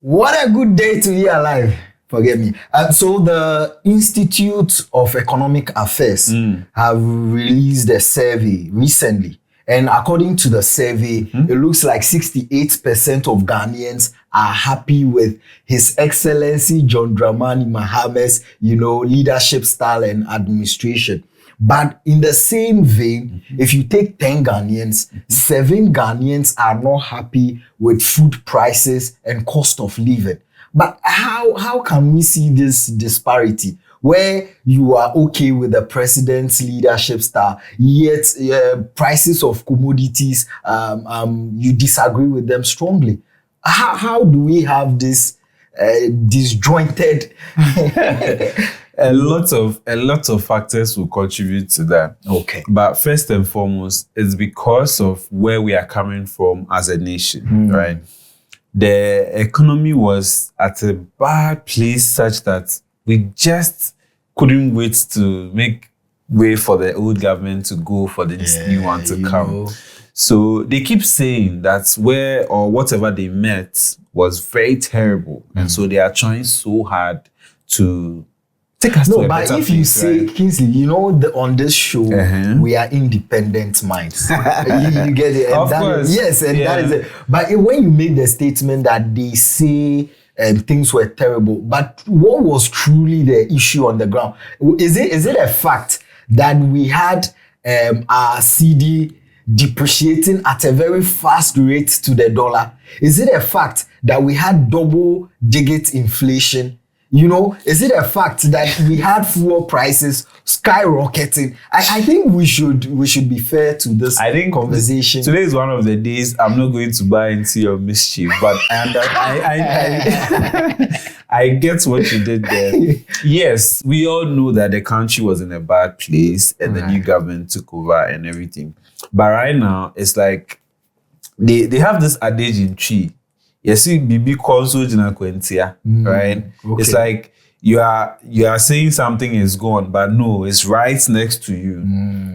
What a good day to be alive. Forget me. So the Institute of Economic Affairs have released a survey recently. And according to the survey, it looks like 68% of Ghanaians are happy with His Excellency John Dramani Mahama's, leadership style and administration. But in the same vein, if you take 10 Ghanaians, 7 Ghanaians are not happy with food prices and cost of living. But how can we see this disparity where you are okay with the president's leadership style, yet prices of commodities, you disagree with them strongly? How do we have this disjointed? A lot of factors will contribute to that. Okay. But first and foremost, it's because of where we are coming from as a nation, right? The economy was at a bad place such that we just couldn't wait to make way for the old government to go for this new one to come. So they keep saying that whatever they met was very terrible. And so they are trying so hard to take us to a better place. No, but if you say, right? Kingsley, on this show, we are independent minds. you get it? And of course. That is it. But when you make the statement that they say things were terrible, but what was truly the issue on the ground? Is it a fact that we had our CD depreciating at a very fast rate to the dollar? Is it a fact that we had double-digit inflation? Is it a fact that we had fuel prices skyrocketing? I think we should be fair to this conversation. Today is one of the days I'm not going to buy into your mischief, but I get what you did there. Yes, we all know that the country was in a bad place and the new government took over and everything. But right now, it's like they have this adage in Chi. You see, Bibi Konso Jina Kwentia, right? Okay. It's like you are saying something is gone, but no, it's right next to you.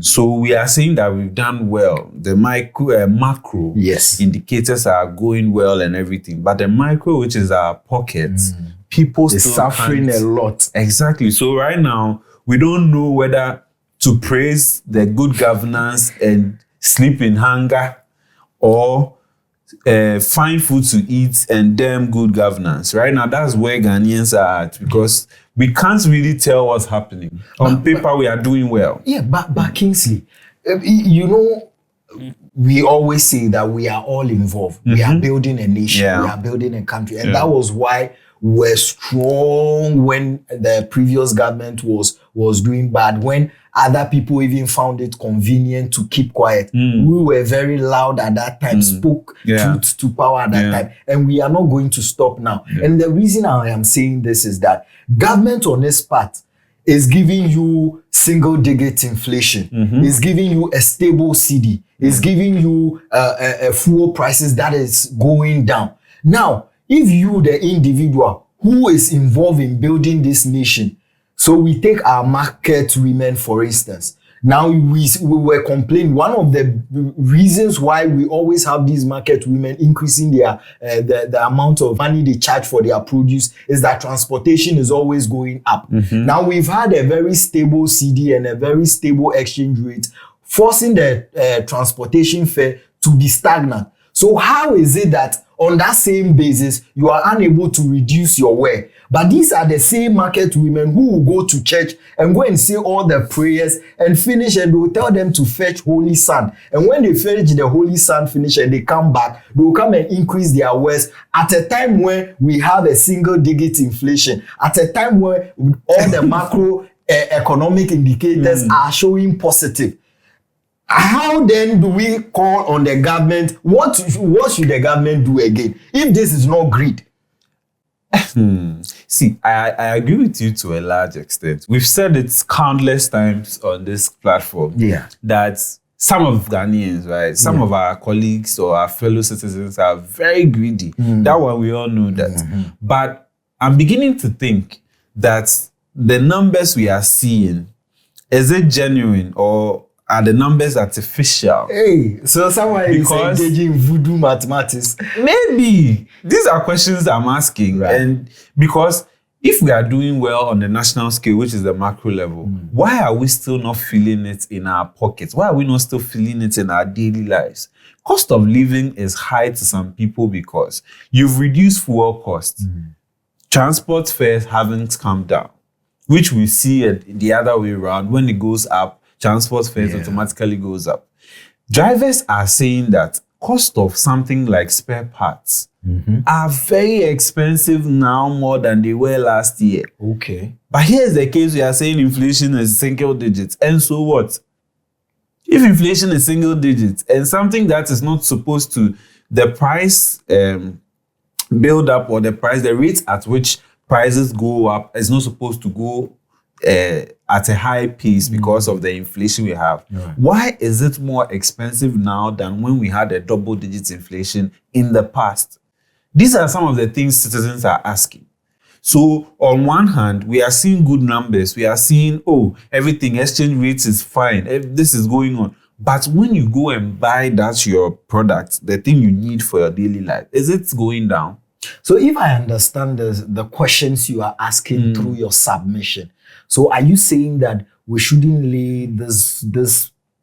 So we are saying that we've done well. The macro indicators are going well and everything, but the micro, which is our pockets, people still suffering a lot. Exactly. So right now, we don't know whether to praise the good governance and sleep in hunger or find food to eat and damn good governance. Right now, that's where Ghanaians are at because we can't really tell what's happening. On paper, we are doing well. Yeah, but Kingsley, we always say that we are all involved. We are building a nation. We are building a country. And that was why we're strong when the previous government was doing bad. When other people even found it convenient to keep quiet. We were very loud at that time, spoke truth to power at that time. And we are not going to stop now. And the reason I am saying this is that government on this part is giving you single-digit inflation. Is giving you a stable CD. Is giving you fuel prices that is going down. Now, if you, the individual who is involved in building this nation, so we take our market women, for instance. Now we were complaining. One of the reasons why we always have these market women increasing their the amount of money they charge for their produce is that transportation is always going up. Now we've had a very stable CD and a very stable exchange rate, forcing the transportation fare to be stagnant. So how is it that on that same basis, you are unable to reduce your wear? But these are the same market women who will go to church and go and say all the prayers and finish, and they will tell them to fetch holy sand. And when they fetch the holy sand finish and they come back, they will come and increase their wares at a time when we have a single-digit inflation, at a time where all the macro economic indicators are showing positive. How then do we call on the government? What should the government do again if this is not greed? See, I agree with you to a large extent. We've said it countless times on this platform that some of Ghanaians, right, some of our colleagues or our fellow citizens are very greedy. That one, we all know that. But I'm beginning to think that the numbers we are seeing, is it genuine, or are the numbers artificial? Hey, so someone is Because- engaging in voodoo mathematics. Maybe. These are questions I'm asking. Right. And because if we are doing well on the national scale, which is the macro level, why are we still not feeling it in our pockets? Why are we not still feeling it in our daily lives? Cost of living is high to some people because you've reduced fuel costs. Transport fares haven't come down, which we see it the other way around. When it goes up, transport fares automatically goes up. Drivers are saying that cost of something like spare parts are very expensive now, more than they were last year. Okay. But here's the case: we are saying inflation is single digits. And so what? If inflation is single digits and something that is not supposed to, the price build up, or the rate at which prices go up is not supposed to go at a high pace because of the inflation we have. Right. Why is it more expensive now than when we had a double digit inflation in the past? These are some of the things citizens are asking. So on one hand, we are seeing good numbers. We are seeing, everything, exchange rates is fine. This is going on. But when you go and buy your product, the thing you need for your daily life, is it going down? So if I understand the questions you are asking through your submission, so are you saying that we shouldn't lay this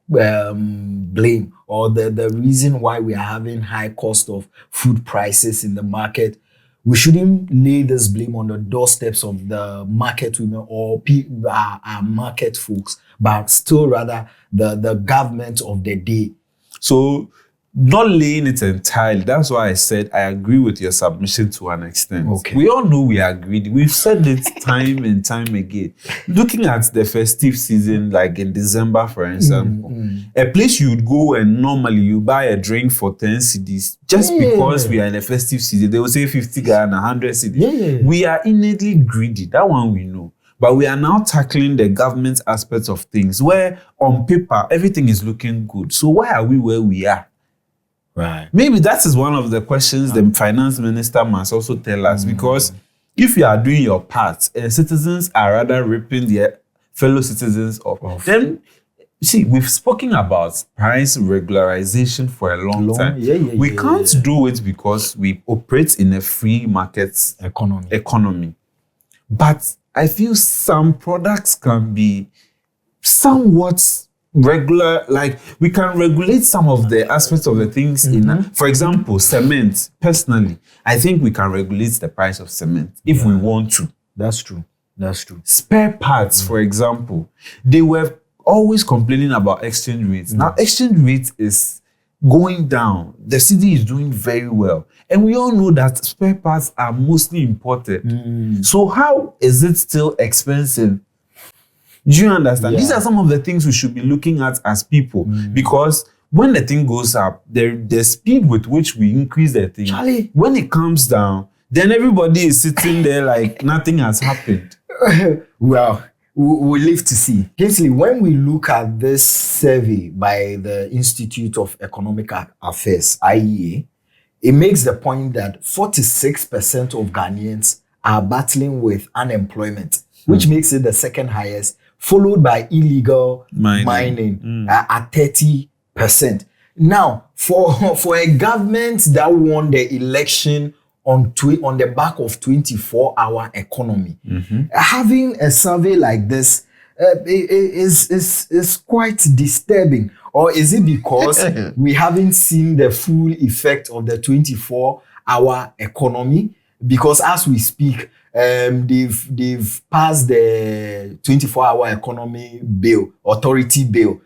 blame, or the reason why we are having high cost of food prices in the market, we shouldn't lay this blame on the doorsteps of the market women or our market folks, but still rather the government of the day? So not laying it entirely. That's why I said I agree with your submission to an extent. Okay. We all know we agreed. We've said it time and time again. Looking at the festive season, like in December, for example, a place you would go and normally you buy a drink for 10 cedis, just because we are in a festive season, they will say 50 Ghana, 100 cedis. Yeah. We are innately greedy. That one we know. But we are now tackling the government aspects of things where on paper, everything is looking good. So why are we where we are? Right. Maybe that is one of the questions the finance minister must also tell us, because if you are doing your part and citizens are rather ripping their fellow citizens off, then see, we've spoken about price regularization for a long time. We can't do it because we operate in a free market economy. But I feel some products can be somewhat regular, like we can regulate some of the aspects of the things for example, cement. Personally, I think we can regulate the price of cement if we want to. That's true. Spare parts, for example, they were always complaining about exchange rates. Now exchange rate is going down. The city is doing very well. And we all know that spare parts are mostly imported. So how is it still expensive? Do you understand? These are some of the things we should be looking at as people, because when the thing goes up, the speed with which we increase the thing, Charlie, when it comes down, then everybody is sitting there like nothing has happened. Well, we'll live to see. Kingsley, when we look at this survey by the Institute of Economic Affairs, IEA, it makes the point that 46% of Ghanaians are battling with unemployment, which makes it the second highest, followed by illegal mining at 30%. Now, for a government that won the election on the back of 24-hour economy, having a survey like this is quite disturbing. Or is it because we haven't seen the full effect of the 24-hour economy? Because as we speak, they've passed the 24-hour economy bill, authority bill,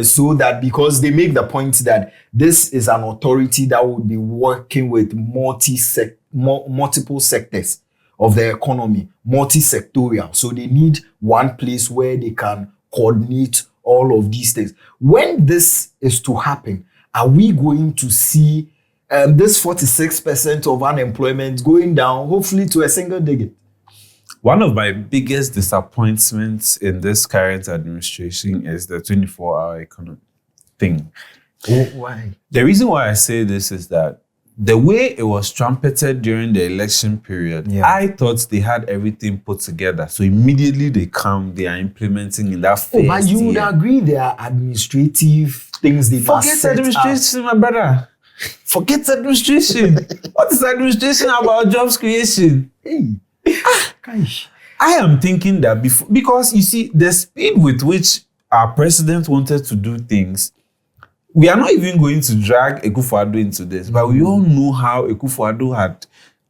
so that, because they make the point that this is an authority that would be working with multiple sectors of the economy, multi-sectorial. So they need one place where they can coordinate all of these things. When this is to happen, are we going to see this 46% of unemployment going down, hopefully to a single digit? One of my biggest disappointments in this current administration is the 24-hour economy thing. Why? The reason why I say this is that the way it was trumpeted during the election period, I thought they had everything put together. So immediately they are implementing in that phase. But you would agree there are administrative things they must set up. Forget administration, my brother. Forget administration. What is administration about jobs creation? Hey. Gosh. I am thinking that because you see, the speed with which our president wanted to do things, we are not even going to drag Akufo-Addo into this, but we all know how Akufo-Addo had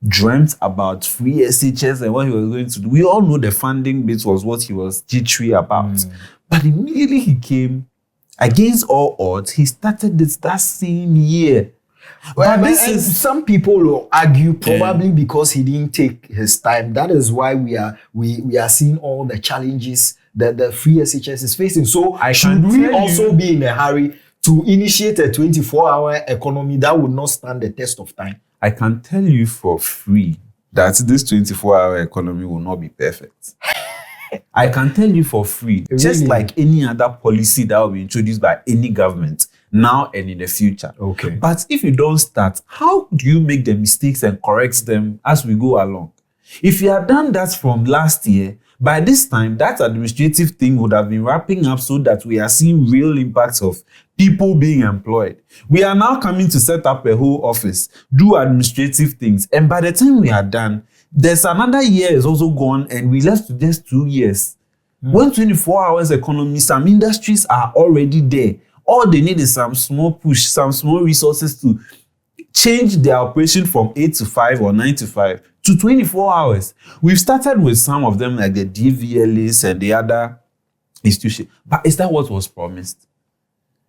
dreamt about free SHS and what he was going to do. We all know the funding bit was what he was jittery about. But immediately he came, against all odds, he started this that same year. Well, but some people will argue probably because he didn't take his time. That is why we are seeing all the challenges that the free SHS is facing. So should we also be in a hurry to initiate a 24-hour economy that would not stand the test of time? I can tell you for free that this 24-hour economy will not be perfect. I can tell you for free, really? Just like any other policy that will be introduced by any government now and in the future. Okay. But if you don't start, how do you make the mistakes and correct them as we go along? If you had done that from last year, by this time, that administrative thing would have been wrapping up so that we are seeing real impacts of people being employed. We are now coming to set up a whole office, do administrative things. And by the time we are done, there's another year is also gone and we left to just 2 years. When 24 hours economy, some industries are already there. All they need is some small push, some small resources to change their operation from 8 to 5 or 9 to 5 to 24 hours. We've started with some of them like the DVLAs and the other institutions. But is that what was promised?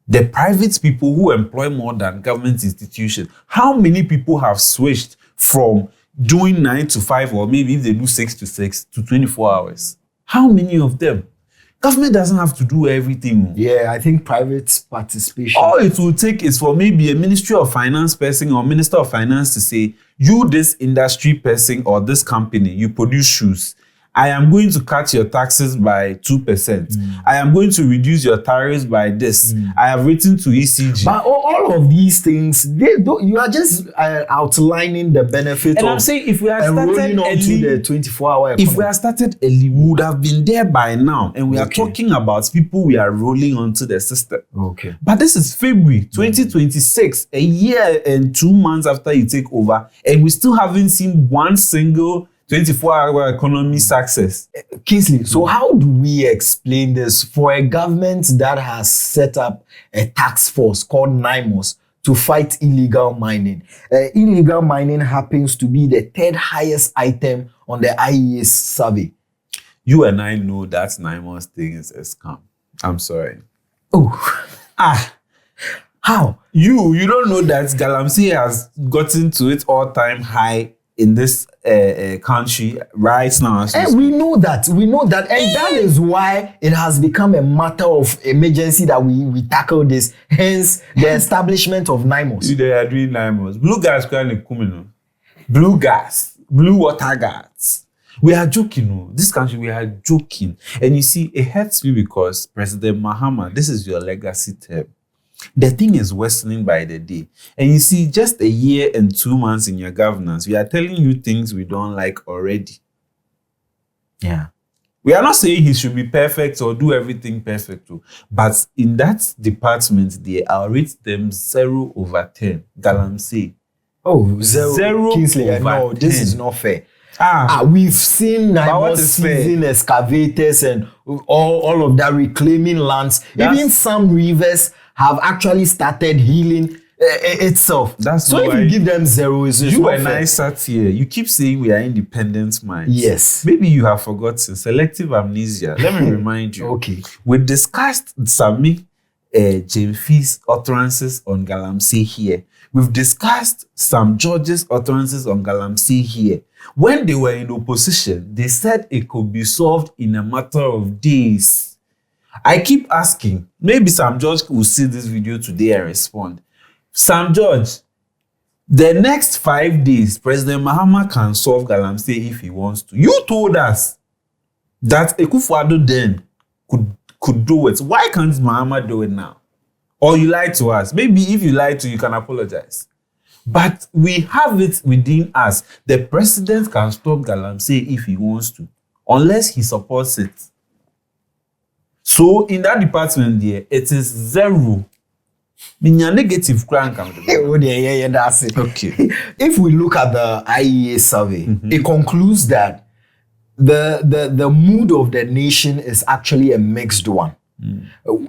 The private people who employ more than government institutions, how many people have switched from doing 9 to 5 or maybe if they do 6 to 6 to 24 hours? How many of them? Government doesn't have to do everything. Yeah, I think private participation. All it will take is for maybe a Ministry of Finance person or Minister of Finance to say, you, this industry person or this company, you produce shoes. I am going to cut your taxes by 2%. I am going to reduce your tariffs by this. I have written to ECG. But all of these things, you are just outlining the benefit and of I'm saying if we are started early, the 24-hour economy. If we are started early, we would have been there by now. And we are talking about people we are rolling onto the system. Okay. But this is February 2026, a year and 2 months after you take over, and we still haven't seen one single 24-hour economy success. Kingsley, so how do we explain this for a government that has set up a task force called NIMOS to fight illegal mining? Illegal mining happens to be the third highest item on the IEA's survey. You and I know that NIMOS thing is a scam. I'm sorry. Oh. How? You don't know that Galamsey has gotten to its all-time high in this country right now. We know that, and that is why it has become a matter of emergency that we tackle this. Hence, the establishment of NIMOS. They are doing NIMOS. Blue gas, blue gas, blue water gas. We are joking, this country, we are joking. And you see, it hurts me because President Mahama, this is your legacy term. The thing is worsening by the day. And you see, just a year and 2 months in your governance, we are telling you things we don't like already. Yeah. We are not saying he should be perfect or do everything perfect, but in that department, I'll rate them 0 over 10. Galamsey. Oh, 0 Kingsley, over no, 10. This is not fair. We've seen NIMOS seizing excavators and all of that, reclaiming lands. Even some rivers have actually started healing itself. So if you give them 0, it's you and I sat here. You keep saying we are independent minds. Yes. Maybe you have forgotten selective amnesia. Let me remind you. Okay. We discussed Sami Jemfi's utterances on Galamsey here. We've discussed Sam George's utterances on Galamsey here. When they were in opposition, they said it could be solved in a matter of days. I keep asking, maybe Sam George will see this video today and respond. Sam George, the next 5 days, President Mahama can solve Galamsey if he wants to. You told us that Akufo-Addo then could do it. Why can't Mahama do it now? Or you lied to us. Maybe if you lied to, you can apologize. But we have it within us. The president can stop Galamsey if he wants to, unless he supports it. So in that department there, it is zero. Negative crank. That's it. Okay. If we look at the IEA survey, it concludes that the mood of the nation is actually a mixed one.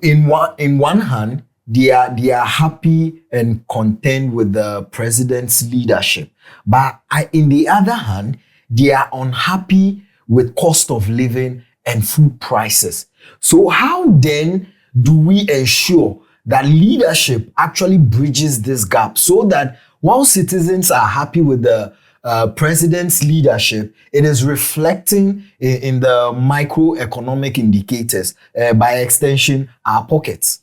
In one hand, they are happy and content with the president's leadership, but in the other hand, they are unhappy with cost of living and food prices. So how then do we ensure that leadership actually bridges this gap so that while citizens are happy with the president's leadership, it is reflecting in the macroeconomic indicators, by extension, our pockets?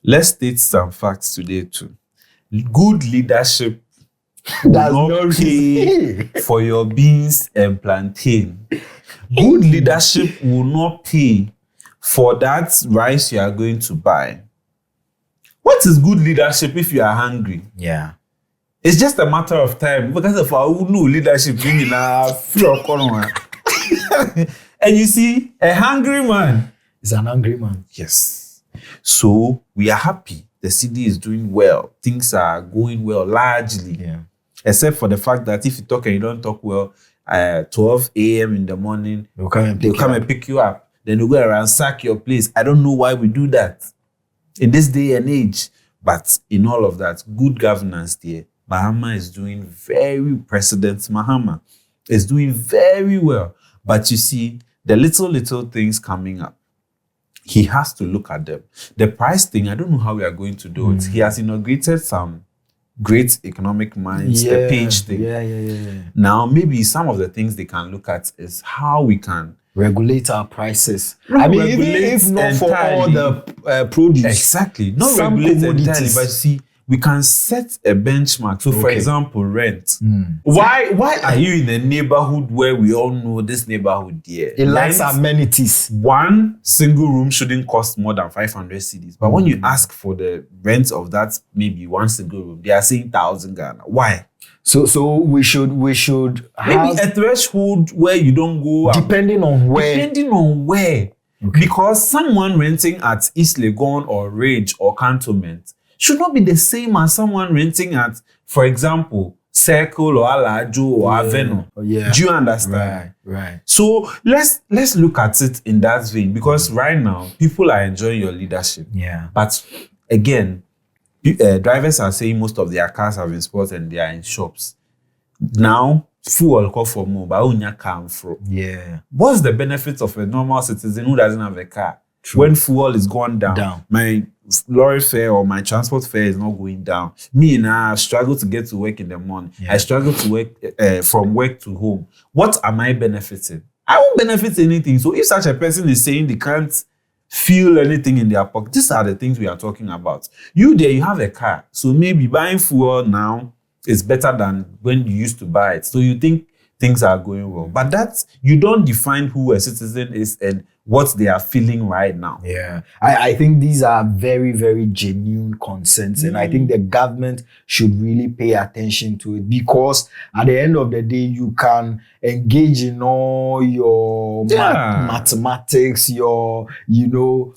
Let's state some facts today too. Good leadership Does will not not pay for your beans and plantain. Good leadership will not pay for that rice you are going to buy. What is good leadership if you are hungry? Yeah. It's just a matter of time because of our no leadership in our and you see, a hungry man is an angry man. Yes. So we are happy. The city is doing well. Things are going well largely. Yeah. Except for the fact that if you talk and you don't talk well, 12 a.m. in the morning, They'll come and pick you up. Then they'll go and ransack your place. I don't know why we do that in this day and age. But in all of that, good governance there, Mahama is doing President Mahama is doing very well. But you see, the little things coming up, he has to look at them. The price thing, I don't know how we are going to do it. He has inaugurated some great economic minds, the page thing. Yeah. Now, maybe some of the things they can look at is how we can regulate our prices. I mean, even if not for all the produce. Exactly. Not some regulate commodities. entirely, but see, we can set a benchmark. So, for example, rent. Why are you in a neighborhood where we all know this neighborhood here? It lacks amenities. One single room shouldn't cost more than 500 cedis. But when you ask for the rent of that, maybe one single room, they are saying 1,000 Ghana. Why? So we should have maybe a threshold where you don't go depending on where. Okay. Because someone renting at East Legon or Rage or Cantonment should not be the same as someone renting at, for example, Circle or Alajo or Aveno. Yeah. Do you understand? Right. So let's look at it in that vein, because right now people are enjoying your leadership. Yeah. But again, drivers are saying most of their cars have been spotted and they are in shops. Now, fuel call for more, but only car from. Yeah. What's the benefit of a normal citizen who doesn't have a car? True. When fuel is gone down, my lorry fare or my transport fare is not going down. Me now, I struggle to get to work in the morning. Yeah. I struggle to work from work to home. What am I benefiting? I won't benefit anything. So if such a person is saying they can't feel anything in their pocket, these are the things we are talking about. You there, you have a car. So maybe buying fuel now is better than when you used to buy it. So you think things are going well. But that's, you don't define who a citizen is and what they are feeling right now. Yeah. I think these are very, very genuine concerns. And I think the government should really pay attention to it, because at the end of the day, you can engage in all your mathematics, your,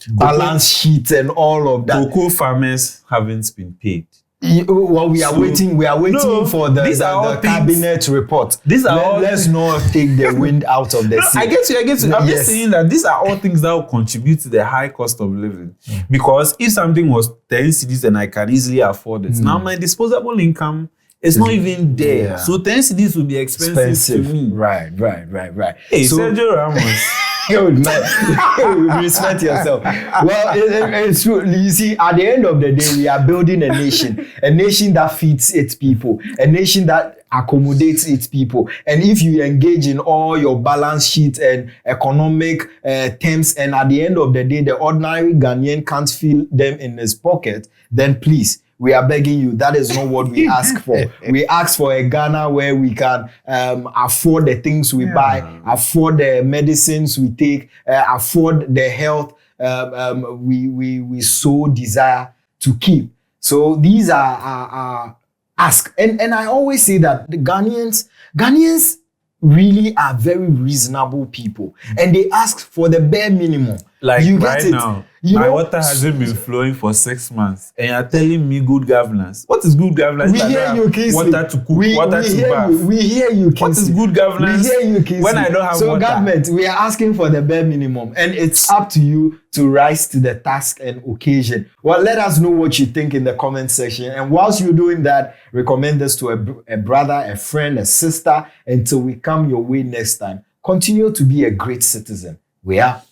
balance sheet and all of that. Cocoa farmers haven't been paid. Well, we are waiting for the cabinet report. Let's not take the wind out of the sea. I get you. I'm just saying that these are all things that will contribute to the high cost of living. Because if something was 10 cedis and I can easily afford it, now my disposable income is not even there. Yeah. So 10 cedis will be expensive to me. Right. Hey, Sergio Ramos. Respect yourself. Well, it's true. You see, at the end of the day, we are building a nation that feeds its people, a nation that accommodates its people. And if you engage in all your balance sheet and economic terms, and at the end of the day, the ordinary Ghanaian can't feel them in his pocket, then please, we are begging you, that is not what we ask for. We ask for a Ghana where we can afford the things we buy, afford the medicines we take, afford the health we so desire to keep. So these are ask. And I always say that the Ghanaians really are very reasonable people, and they ask for the bare minimum. Like you right get it. now, You my know, water hasn't been flowing for 6 months, and you're telling me good governance. What is good governance? we hear you, Kingsley. Water to cook, water to bath. We hear you, Kingsley. What is good governance? We hear you, Kingsley. When I don't have so water. government, we are asking for the bare minimum, and it's up to you to rise to the task and occasion. Well, let us know what you think in the comment section. And whilst you're doing that, recommend this to a brother, a friend, a sister, until we come your way next time. Continue to be a great citizen. We are.